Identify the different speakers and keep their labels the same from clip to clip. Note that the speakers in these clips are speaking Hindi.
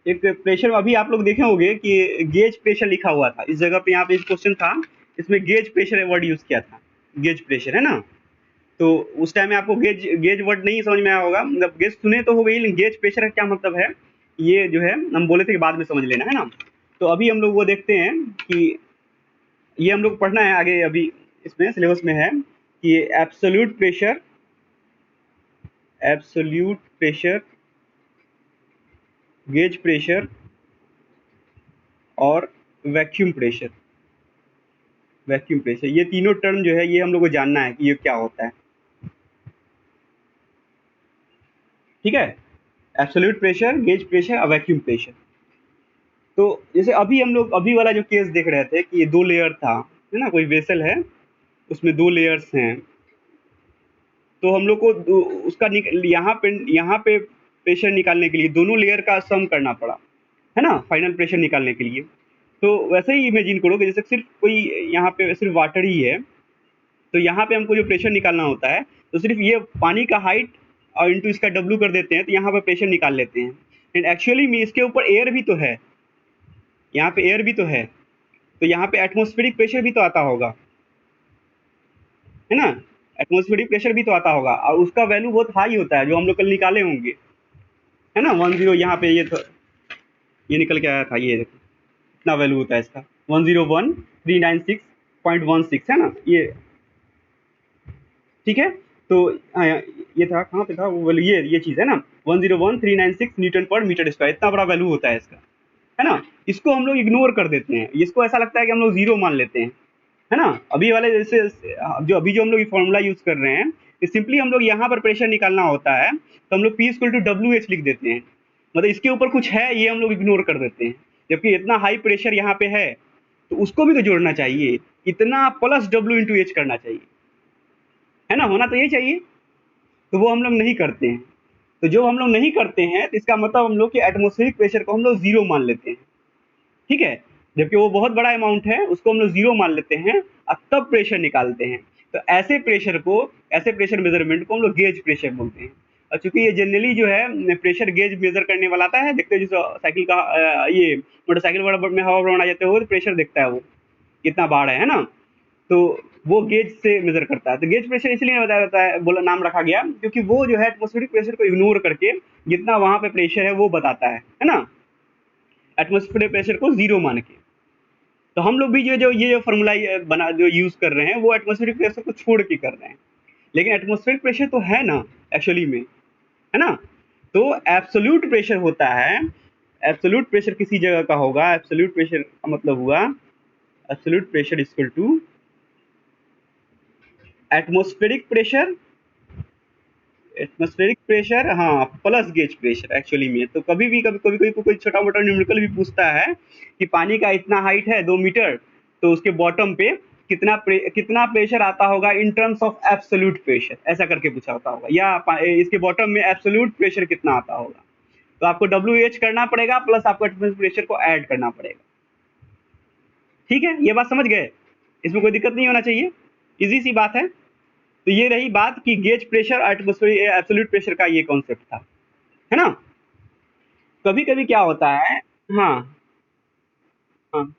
Speaker 1: एक प्रेशर अभी आप लोग देखे होंगे कि गेज प्रेशर लिखा हुआ था इस जगह पे, यहाँ पे एक क्वेश्चन था, इसमें गेज प्रेशर वर्ड यूज किया था, गेज प्रेशर है ना। तो उस टाइम में आपको गेज गेज वर्ड नहीं समझ में आया होगा, मतलब गेज सुने तो हो गई, लेकिन गेज प्रेशर का क्या मतलब है ये जो है हम बोले थे कि बाद में समझ लेना है ना। तो अभी हम लोग वो देखते हैं कि ये हम लोग पढ़ना है आगे, अभी इसमें सिलेबस में है कि absolute pressure, absolute pressure, gauge pressure और वैक्यूम प्रेशर, वैक्यूम प्रेशर, ये तीनों टर्म जो है ये हम लोग को जानना है कि ये क्या होता है। ठीक है, एब्सोल्यूट प्रेशर, गेज प्रेशर और वैक्यूम प्रेशर। तो जैसे अभी हम लोग अभी वाला जो केस देख रहे थे कि ये 2 लेयर था, है ना, कोई वेसल है उसमें 2 लेयर्स हैं, तो हम लोग को उसका यहाँ पे प्रेशर निकालने के लिए दोनों लेयर का सम करना पड़ा, है ना, फाइनल प्रेशर निकालने के लिए। तो वैसे ही इमेजिन करो कि जैसे सिर्फ कोई यहाँ पे सिर्फ वाटर ही है, तो यहाँ पे हमको जो प्रेशर निकालना होता है तो सिर्फ ये पानी का हाइट और इंटू इसका डब्ल्यू कर देते हैं, तो यहाँ पे प्रेशर निकाल लेते हैं। एंड एक्चुअली में इसके ऊपर एयर भी तो है, यहाँ पे एयर भी तो है, तो यहाँ पे एटमॉस्फेरिक प्रेशर भी तो आता होगा, है ना, एटमॉस्फेरिक प्रेशर भी तो आता होगा, और उसका वैल्यू बहुत हाई होता है जो हम लोग कल निकाले होंगे, है ना। 10 यहाँ पे ये निकल के आया था, ये देखो कितना वैल्यू होता है इसका, 101,396.16 है ना ये। ठीक है, तो ये था कहाँ पे था वो वैल्यू, ये चीज़ है ना, 101,396 न्यूटन पर मीटर स्क्वायर, इतना बड़ा वैल्यू होता है इसका, है ना। इसको हम लोग इग्नोर कर देते हैं, इसको ऐसा लगता है कि हम लोग जीरो मान लेते हैं, है ना। अभी वाले जैसे जो हम लोग ये फॉर्मूला यूज कर रहे हैं, सिंपली हम लोग यहाँ पर प्रेशर निकालना होता है तो हम लोग P इक्वल टू WH लिख देते हैं, मतलब इसके ऊपर कुछ है ये हम लोग इग्नोर कर देते हैं, जबकि इतना हाई प्रेशर यहाँ पे है तो उसको भी तो जोड़ना चाहिए, इतना प्लस W इंटू एच करना चाहिए, है ना, होना तो यही चाहिए, तो वो हम लोग नहीं करते हैं। तो जो हम लोग नहीं करते हैं तो इसका मतलब हम लोग कि एटमॉस्फेरिक प्रेशर को हम लोग जीरो मान लेते हैं, ठीक है, जबकि वो बहुत बड़ा अमाउंट है उसको हम लोग जीरो मान लेते हैं और तब प्रेशर निकालते हैं। तो ऐसे प्रेशर मेजरमेंट को हम लोग गेज प्रेशर बोलते हैं। और चूंकि ये जनरली जो है प्रेशर गेज मेजर करने वाला आता है, देखते हैं जिस साइकिल का ये मोटरसाइकिल में हवा भरना जाते हो तो प्रेशर देखता है वो कितना बाढ़ है ना, तो वो गेज से मेजर करता है। तो गेज प्रेशर इसलिए बताया जाता है, बोला नाम रखा गया क्योंकि वो जो है एटमॉस्फेरिक प्रेशर को इग्नोर करके जितना वहां पे प्रेशर है वो बताता है ना, एटमॉस्फेरिक प्रेशर को जीरो मान के। तो हम लोग भी ये जो फॉर्मूला बना जो यूज कर रहे हैं वो एटमॉस्फेरिक प्रेशर को छोड़ के कर रहे हैं, लेकिन एटमॉस्फेरिक प्रेशर तो है ना एक्चुअली में, है ना। तो एब्सोल्यूट प्रेशर होता है, एब्सोल्यूट प्रेशर किसी जगह का होगा, एब्सोल्यूट प्रेशर का मतलब हुआ absolute pressure equal to atmospheric pressure, atmospheric pressure हाँ प्लस गेज प्रेशर एक्चुअली में। तो कभी कोई छोटा मोटा न्यूमेरिकल भी पूछता है कि पानी का इतना हाइट है 2 मीटर, तो उसके बॉटम पे कितना प्रेशर आता होगा in terms of absolute pressure, ऐसा करके पूछा होता होगा, या इसके बॉटम में एब्सोल्यूट प्रेशर कितना आता होगा, तो आपको WH करना पड़ेगा प्लस आपको एटमॉस्फेरिक प्रेशर को ऐड करना पड़ेगा। ठीक है, ये बात समझ गए, इसमें कोई दिक्कत नहीं होना चाहिए, इजी सी बात है। तो ये रही बात कि gauge pressure atmospheric absolute pressure का ये कॉन्सेप्ट था, है ना। कभी कभी क्या होता है, हाँ हाँ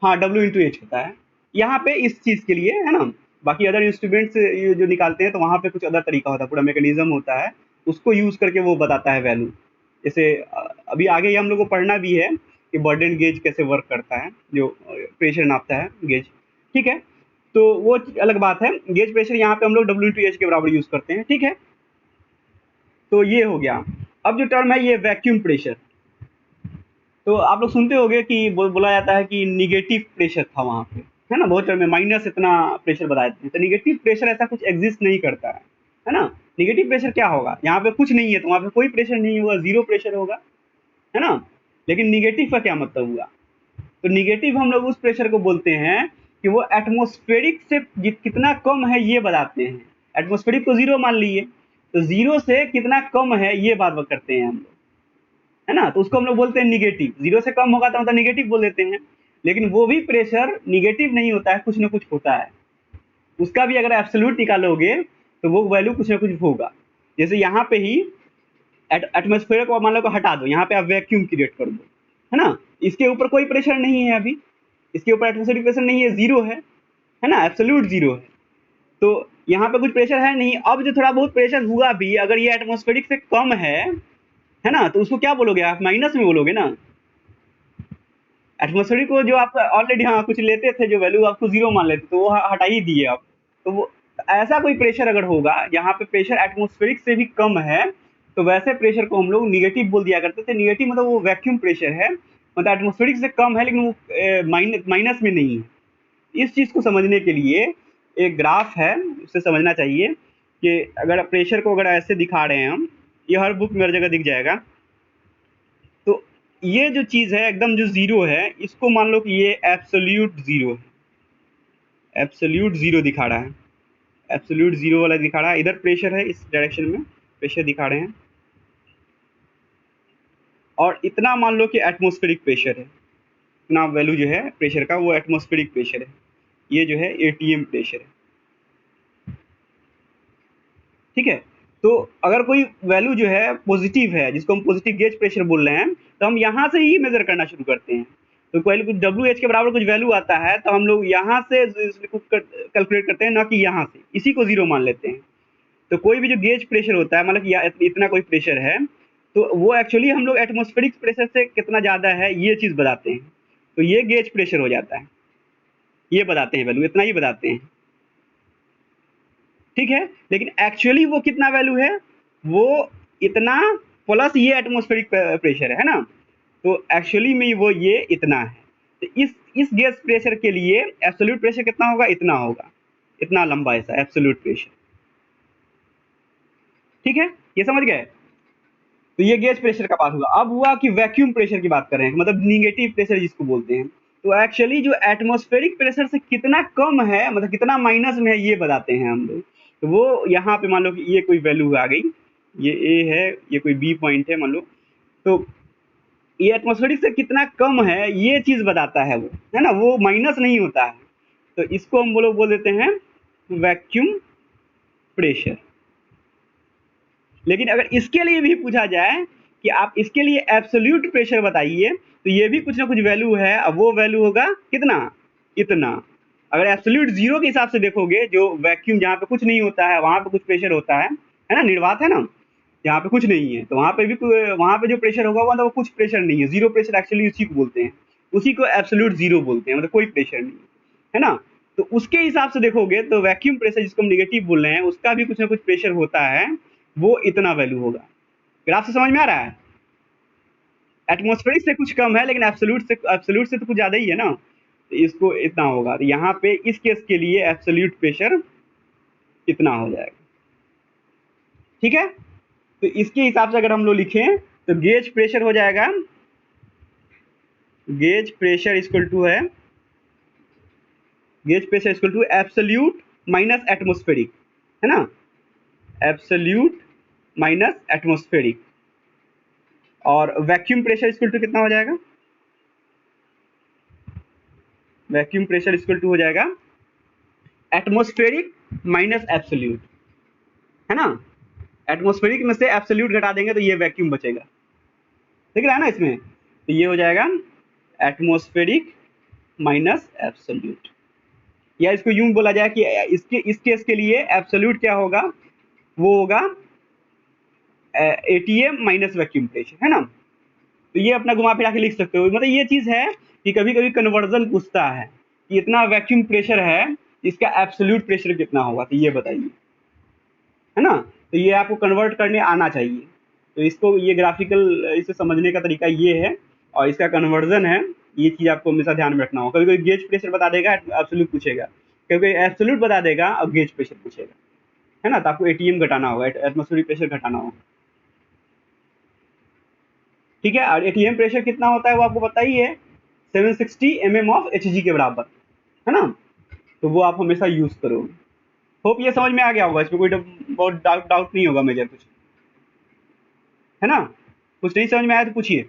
Speaker 1: हाँ W इंटू एच होता है यहाँ पे इस चीज के लिए, है ना। बाकी अदर इंस्ट्रूमेंट्स जो निकालते हैं तो वहां पे कुछ अदर तरीका होता है, पूरा मैकेनिज्म होता है, उसको यूज करके वो बताता है वैल्यू। जैसे अभी आगे ये हम लोग को पढ़ना भी है कि बर्डन गेज कैसे वर्क करता है, जो प्रेशर नापता है गेज, ठीक है। तो वो अलग बात है, गेज प्रेशर यहाँ पे हम लोग W इंटू एच के बराबर यूज करते हैं, ठीक है। तो ये हो गया। अब जो टर्म है ये वैक्यूम प्रेशर, तो आप लोग सुनते होंगे कि बोला जाता है कि निगेटिव प्रेशर था वहां पे, है ना, बहुत टर्म में माइनस इतना प्रेशर बताए थे। तो निगेटिव प्रेशर ऐसा कुछ एग्जिस्ट नहीं करता है ना। निगेटिव प्रेशर क्या होगा, यहाँ पे कुछ नहीं है तो वहां पे कोई प्रेशर नहीं होगा, जीरो प्रेशर होगा, है ना। लेकिन निगेटिव का क्या मतलब हुआ, तो निगेटिव हम लोग उस प्रेशर को बोलते हैं कि वो एटमॉस्फेरिक से कितना कम है ये बताते हैं। एटमॉस्फेरिक को जीरो मान लिए, तो जीरो से कितना कम है ये बात करते हैं हम लोग, है ना। तो उसको हम लोग बोलते हैं निगेटिव, जीरो से कम होगा तो मतलब निगेटिव बोल देते हैं। लेकिन वो भी प्रेशर निगेटिव नहीं होता है, कुछ ना कुछ होता है, उसका भी अगर एब्सोल्यूट निकालोगे तो वो वैल्यू कुछ ना कुछ होगा। जैसे यहाँ पे ही एटमॉस्फेयर को मान लो को हटा दो, यहाँ पे आप वैक्यूम क्रिएट कर दो, है ना। इसके ऊपर कोई प्रेशर नहीं है अभी, इसके ऊपर एटमॉस्फेरिक प्रेशर नहीं है, जीरो है ना, एब्सोल्यूट जीरो है। तो यहाँ पे कुछ प्रेशर है नहीं। अब जो थोड़ा बहुत प्रेशर हुआ भी, अगर ये एटमॉस्फेरिक से कम है ना, तो उसको क्या बोलोगे आप, माइनस में बोलोगे ना। एटमॉस्फेरिक को जो आप ऑलरेडी हाँ कुछ लेते थे, जो वैल्यू आपको जीरो मान लेते, तो वो हटा ही दिए आप। तो वो ऐसा कोई प्रेशर अगर होगा यहाँ पे प्रेशर एटमॉस्फेरिक से भी कम है, तो वैसे प्रेशर को हम लोग निगेटिव बोल दिया करते थे। निगेटिव मतलब वो वैक्यूम प्रेशर है, मतलब एटमॉस्फेरिक से कम है लेकिन वो माइनस में नहीं है। इस चीज को समझने के लिए एक ग्राफ है, उससे समझना चाहिए कि अगर प्रेशर को अगर ऐसे दिखा रहे हैं हम, ये हर बुक में हर जगह दिख जाएगा। तो ये जो चीज है एकदम जो जीरो है, इसको मान लो कि ये एब्सोल्यूट जीरो है, एब्सोल्यूट जीरो दिखा रहा है, एब्सोल्यूट जीरो वाला दिखा रहा है। इधर प्रेशर है, इस डायरेक्शन में प्रेशर दिखा रहे हैं, और इतना मान लो कि एटमॉस्फेरिक प्रेशर है, इतना वैल्यू जो है प्रेशर का वो एटमॉस्फेरिक प्रेशर है, ये जो है एटीएम प्रेशर है, ठीक है। तो अगर कोई वैल्यू जो है पॉजिटिव है, जिसको हम पॉजिटिव गेज प्रेशर बोल रहे हैं, तो हम यहाँ से ही मेजर करना शुरू करते हैं। तो कोई कुछ WH के बराबर कुछ वैल्यू आता है, तो हम लोग यहाँ से कैलकुलेट करते हैं, ना कि यहाँ से, इसी को जीरो मान लेते हैं। तो कोई भी जो गेज प्रेशर होता है, मतलब कि इतना कोई प्रेशर है, तो वो एक्चुअली हम लोग एटमॉस्फेरिक प्रेशर से कितना ज़्यादा है ये चीज़ बताते हैं। तो ये गेज प्रेशर हो जाता है, ये बताते हैं वैल्यू, इतना ही बताते हैं, ठीक है। लेकिन एक्चुअली वो कितना वैल्यू है, वो इतना प्लस ये एटमॉस्फेरिक प्रेशर है ना। तो एक्चुअली में वो ये इतना है। तो इस गैस प्रेशर के लिए एब्सोल्यूट प्रेशर कितना होगा, इतना होगा, इतना लंबा ऐसा एब्सोल्यूट प्रेशर, ठीक है, ये समझ गए। तो ये गैस प्रेशर का बात हुआ। अब हुआ कि वैक्यूम प्रेशर की बात कर रहे हैं, मतलब निगेटिव प्रेशर जिसको बोलते हैं। तो एक्चुअली जो एटमॉस्फेरिक प्रेशर से कितना कम है, मतलब कितना माइनस में है, ये बताते हैं हम लोग। तो वो यहाँ पे मान लो कि ये कोई वैल्यू आ गई, ये ए है, ये कोई बी पॉइंट है मान लो, तो ये एटमॉस्फेरिक से कितना कम है ये चीज बताता है वो, है ना, वो माइनस नहीं होता है। तो इसको हम लोग बोल देते हैं वैक्यूम प्रेशर। लेकिन अगर इसके लिए भी पूछा जाए कि आप इसके लिए एब्सोल्यूट प्रेशर बताइए, तो ये भी कुछ ना कुछ वैल्यू है। अब वो वैल्यू होगा कितना, इतना। अगर एब्सोल्यूट जीरो के हिसाब से देखोगे, जो वैक्यूम जहाँ पे कुछ नहीं होता है वहां पे कुछ प्रेशर होता है ना, निर्वात है ना, जहाँ पे कुछ नहीं है, तो वहां पे भी वहां पे जो प्रेशर होगा वो मतलब कुछ प्रेशर नहीं है, जीरो प्रेशर एक्चुअली उसी को बोलते हैं, उसी को एब्सोल्यूट जीरो बोलते हैं, मतलब कोई प्रेशर नहीं है ना। तो उसके हिसाब से देखोगे तो वैक्यूम प्रेशर जिसको हम नेगेटिव बोल रहे हैं, उसका भी कुछ ना कुछ प्रेशर होता है, वो इतना वैल्यू होगा। ग्राफ से समझ में आ रहा है। एटमॉस्फेरिक से कुछ कम है, लेकिन एब्सोल्यूट से तो कुछ ज्यादा ही है ना, तो इसको इतना होगा। तो यहाँ पे इस केस के लिए एब्सोल्यूट प्रेशर इतना हो जाएगा, ठीक है। तो इसके हिसाब से अगर हम लोग लिखें तो गेज प्रेशर हो जाएगा, गेज प्रेशर इक्वल टू है, gauge pressure equal to absolute minus atmospheric, है ना, एब्सोल्यूट माइनस एटमॉस्फेरिक। और वैक्यूम प्रेशर इक्वल टू कितना हो जाएगा, वैक्यूम प्रेशर इक्वल टू हो जाएगा एटमॉस्फेरिक माइनस एब्सोल्यूट, है ना। एटमॉस्फेरिक में से एब्सोल्यूट घटा देंगे तो ये वैक्यूम बचेगा, ठीक है ना इसमें। तो ये हो जाएगा एटमॉस्फेरिक माइनस एब्सोल्यूट, या इसको यूं बोला जाए कि इस केस के लिए एब्सोल्यूट क्या होगा, वो होगा एटीएम माइनस वैक्यूम प्रेशर, है ना। तो ये अपना घुमा फिरा के लिख सकते हो। मतलब ये चीज है कि कभी कभी कन्वर्जन पूछता है कि इतना वैक्यूम प्रेशर है, इसका एब्सोल्यूट प्रेशर कितना होगा, तो ये बताइए, है ना। तो ये आपको कन्वर्ट करने आना चाहिए। तो इसको ये ग्राफिकल इसे समझने का तरीका ये है, और इसका कन्वर्जन है, ये चीज आपको हमेशा ध्यान में रखना होगा। कभी कोई गेज प्रेशर बता देगा, एब्सोल्यूट पूछेगा, कभी एब्सोल्यूट बता देगा और गेज प्रेशर पूछेगा, है ना। तो आपको एटीएम घटाना होगा, एटमॉस्फेरिक प्रेशर घटाना होगा, ठीक है। और एटीएम प्रेशर कितना होता है वो आपको पता ही है, 760 mm ऑफ Hg के बराबर, है ना। तो वो आप हमेशा यूज करोगे। होप ये समझ में आ गया होगा, इसमें कोई बहुत डाउट नहीं होगा मेजर कुछ, है ना। कुछ नहीं समझ में आया तो पूछिए।